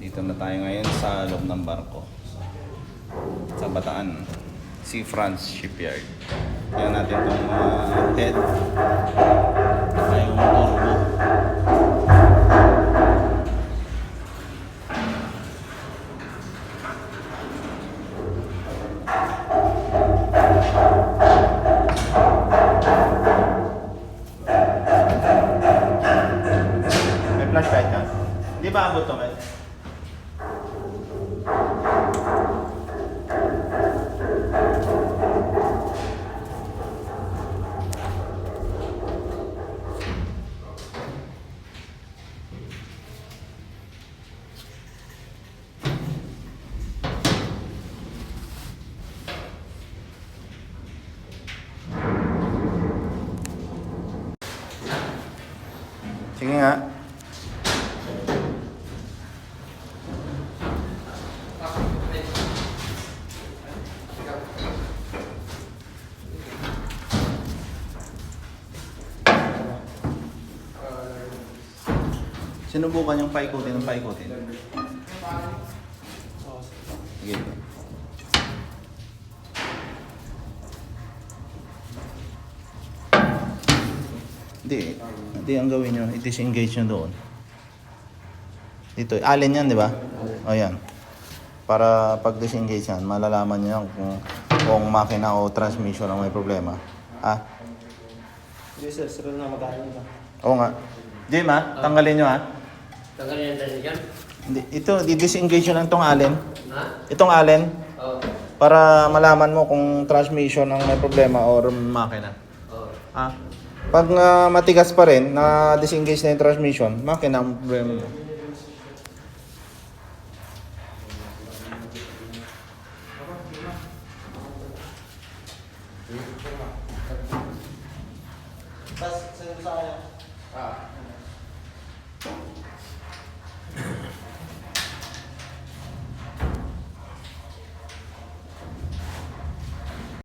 Dito na tayo ngayon sa loob ng barko. Sa Bataan. Sea France Shipyard. Tingnan natin itong head. Ay, yung turbo. May flashlight ka? Hindi ba abot to, Mel? Sige nga. Sinubukan yung paikutin ng paikutin. Sige. Hindi ang gawin nyo, i-disengage nyo doon. Dito, allen yan, di ba? O yan. Para pag disengage yan, malalaman nyo yan kung makina o transmission ang may problema. Ah? Hindi sir, sir na mag-aaral ba? Oo nga. Jim tanggalin nyo Tanggalin yan tayo dyan? Hindi, ito, i-disengage nyo lang itong allen. Ha? Itong allen, Oo. para malaman mo kung transmission ang may problema or makina. Oo. Ah? Pag matigas pa rin, na disengage na yung transmission, makina ang problema mo.